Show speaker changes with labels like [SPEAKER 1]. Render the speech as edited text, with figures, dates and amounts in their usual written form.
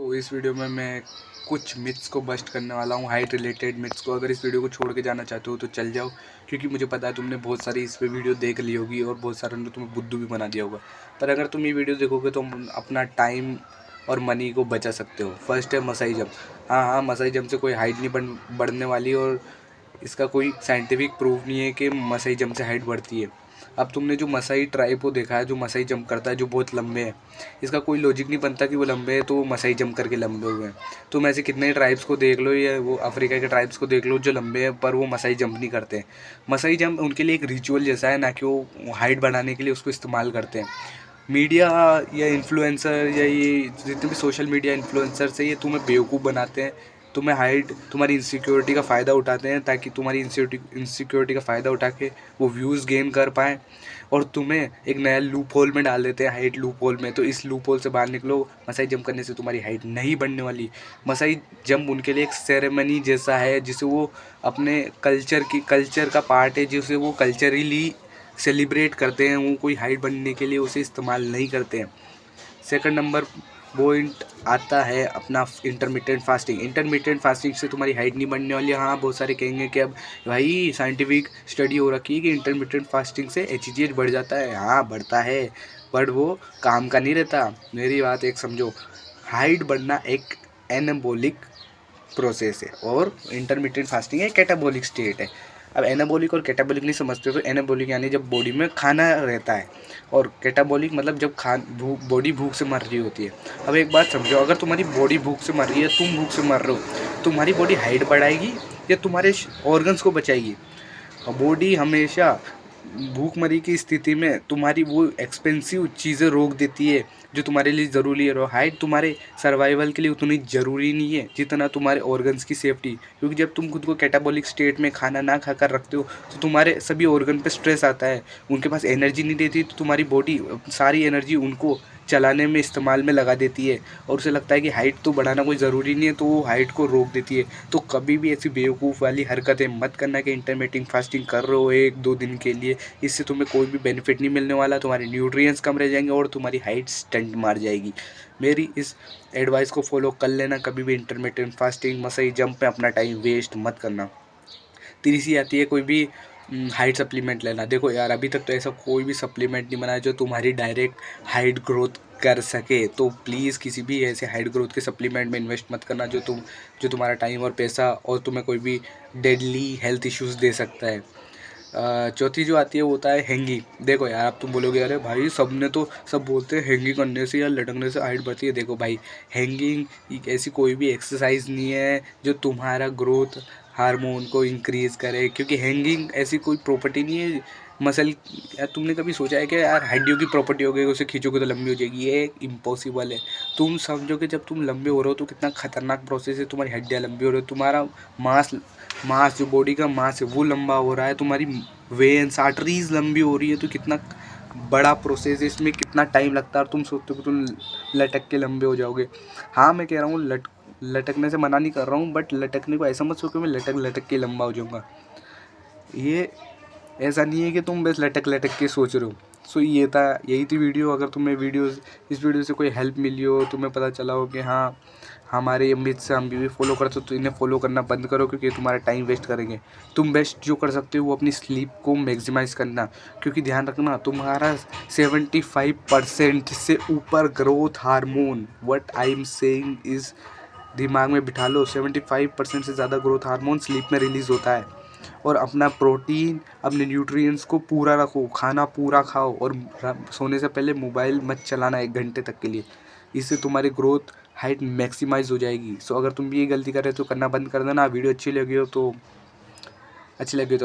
[SPEAKER 1] तो इस वीडियो में मैं कुछ मिथ्स को बस्ट करने वाला हूँ, हाइट रिलेटेड मिथ्स को। अगर इस वीडियो को छोड़ के जाना चाहते हो तो चल जाओ, क्योंकि मुझे पता है तुमने बहुत सारी इस पे वीडियो देख ली होगी और बहुत सारों ने तुम्हें बुद्धू भी बना दिया होगा। पर अगर तुम ये वीडियो देखोगे तो अपना टाइम और मनी को बचा सकते हो। फर्स्ट है मसाई जंप। हाँ, मसाई जंप से कोई हाइट नहीं बढ़ने वाली, और इसका कोई साइंटिफिक प्रूफ नहीं है कि मसाई जंप से हाइट बढ़ती है। अब तुमने जो मसाई ट्राइब को देखा है, जो मसाई जंप करता है, जो बहुत लंबे हैं, इसका कोई लॉजिक नहीं बनता कि वो लंबे हैं तो वो मसाई जंप करके लंबे हुए हैं। तुम ऐसे कितने ट्राइब्स को देख लो, या वो अफ्रीका के ट्राइब्स को देख लो जो लंबे हैं पर वो मसाई जंप नहीं करते हैं। मसाई जंप उनके लिए एक रिचुअल जैसा है, ना कि वो हाइट बढ़ाने के लिए उसको इस्तेमाल करते हैं। मीडिया या इन्फ्लुएंसर या ये जितने भी सोशल मीडिया इन्फ्लुएंसर्स है, ये तुम्हें बेवकूफ़ बनाते हैं। तुम्हें हाइट, तुम्हारी इनसिक्योरिटी का फ़ायदा उठाते हैं, ताकि तुम्हारी इनसिक्योरिटी का फ़ायदा उठा के वो व्यूज़ गेन कर पाएँ, और तुम्हें एक नया लूप होल में डाल देते हैं, हाइट लूप होल में। तो इस लूप होल से बाहर निकलो। मसाई जंप करने से तुम्हारी हाइट नहीं बढ़ने वाली। मसाई जंप उनके लिए एक सेरेमनी जैसा है, जिसे वो अपने कल्चर का पार्ट है, जिसे वो कल्चरली सेलिब्रेट करते हैं। वो कोई हाइट बढ़ने के लिए उसे इस्तेमाल नहीं करते हैं। सेकंड नंबर पॉइंट आता है अपना इंटरमिटेंट फास्टिंग। इंटरमिटेंट फास्टिंग से तुम्हारी हाइट नहीं बढ़ने वाली है। हाँ, बहुत सारे कहेंगे कि अब भाई साइंटिफिक स्टडी हो रखी है कि इंटरमिटेंट फास्टिंग से एचजीएच बढ़ जाता है। हाँ, बढ़ता है, बट वो काम का नहीं रहता। मेरी बात एक समझो, हाइट बढ़ना एक एनाबॉलिक प्रोसेस है और इंटरमिटेंट फास्टिंग एक कैटाबॉलिक स्टेट है। अब एनाबॉलिक और कैटाबॉलिक नहीं समझते तो एनाबॉलिक यानी जब बॉडी में खाना रहता है, और कैटाबॉलिक मतलब जब बॉडी भूख से मर रही होती है। अब एक बात समझो, अगर तुम्हारी बॉडी भूख से मर रही है, तुम भूख से मर रहे हो, तुम्हारी बॉडी हाइट बढ़ाएगी या तुम्हारे ऑर्गन्स को बचाएगी? बॉडी हमेशा भूखमरी की स्थिति में तुम्हारी वो एक्सपेंसिव चीज़ें रोक देती है जो तुम्हारे लिए ज़रूरी है। और हाइट तुम्हारे सर्वाइवल के लिए उतनी ज़रूरी नहीं है जितना तुम्हारे ऑर्गन्स की सेफ्टी। क्योंकि जब तुम खुद को कैटाबॉलिक स्टेट में खाना ना खाकर रखते हो तो तुम्हारे सभी ऑर्गन पे स्ट्रेस आता है, उनके पास एनर्जी नहीं देती, तो तुम्हारी बॉडी सारी एनर्जी उनको चलाने में इस्तेमाल में लगा देती है, और उसे लगता है कि हाइट तो बढ़ाना कोई ज़रूरी नहीं है, तो वो हाइट को रोक देती है। तो कभी भी ऐसी बेवकूफ़ वाली हरकतें मत करना कि इंटरमिटेंट फास्टिंग कर रहे हो 1-2 दिन के लिए। इससे तुम्हें कोई भी बेनिफिट नहीं मिलने वाला, तुम्हारे न्यूट्रिएंट्स कम रह जाएंगे और तुम्हारी हाइट स्टंट मार जाएगी। मेरी इस एडवाइस को फॉलो कर लेना, कभी भी इंटरमिटेंट फास्टिंग, मसई जंप में अपना टाइम वेस्ट मत करना। तीसरी आती है कोई भी हाइट सप्लीमेंट लेना। देखो यार, अभी तक तो ऐसा कोई भी सप्लीमेंट नहीं बना है जो तुम्हारी डायरेक्ट हाइट ग्रोथ कर सके। तो प्लीज़ किसी भी ऐसे हाइट ग्रोथ के सप्लीमेंट में इन्वेस्ट मत करना जो तुम्हारा टाइम और पैसा और तुम्हें कोई भी डेडली हेल्थ इश्यूज़ दे सकता है। चौथी जो आती है वो होता है हैंगिंग। देखो यार, अब तुम बोलोगे अरे भाई सब बोलते हैं हैंगिंग करने से या लटकने से हाइट बढ़ती है। देखो भाई, हैंगिंग एक ऐसी कोई भी एक्सरसाइज नहीं है जो तुम्हारा ग्रोथ हार्मोन को इंक्रीज़ करे, क्योंकि हैंगिंग ऐसी कोई प्रॉपर्टी नहीं है मसल। यार, तुमने कभी सोचा है कि यार हड्डियों की प्रॉपर्टी हो गई, उसे खींचोगे तो लंबी हो जाएगी? ये इम्पॉसिबल है। तुम समझो कि जब तुम लंबे हो रहे हो तो कितना खतरनाक प्रोसेस है। तुम्हारी हड्डियाँ लंबी हो रही है, तुम्हारा मांस मांस जो बॉडी का मांस है वो लंबा हो रहा है, तुम्हारी वेन्स आर्टरीज लंबी हो रही है, तो कितना बड़ा प्रोसेस है, इसमें कितना टाइम लगता है। और तुम सोचते हो कि तुम लटक के लंबे हो जाओगे। हाँ, मैं कह रहा हूँ लटकने से मना नहीं कर रहा हूँ, बट लटकने को ऐसा मत सोचो मैं लटक के लंबा हो जाऊँगा। ये ऐसा नहीं है कि तुम बस लटक के सोच रहे हो। सो यही थी वीडियो। अगर तुम्हें इस वीडियो से कोई हेल्प मिली हो, तुम्हें पता चला हो कि हाँ, हमारे अमित से हम भी फॉलो करते हो, तो इन्हें फॉलो करना बंद करो, क्योंकि ये तुम्हारा टाइम वेस्ट करेंगे। तुम बेस्ट जो कर सकते हो वो अपनी स्लीप को मैक्सिमाइज़ करना, क्योंकि ध्यान रखना तुम्हारा 75% से ऊपर growth hormone, what I am saying is, दिमाग में बिठा लो, 75% से ज़्यादा ग्रोथ हार्मोन स्लीप में रिलीज़ होता है। और अपना प्रोटीन, अपने न्यूट्रिएंट्स को पूरा रखो, खाना पूरा खाओ, और सोने से पहले मोबाइल मत चलाना 1 घंटे तक के लिए। इससे तुम्हारी ग्रोथ हाइट मैक्सिमाइज हो जाएगी। सो अगर तुम भी ये गलती कर रहे हो तो करना बंद कर देना। वीडियो अच्छी लगी हो तो अच्छी लगी।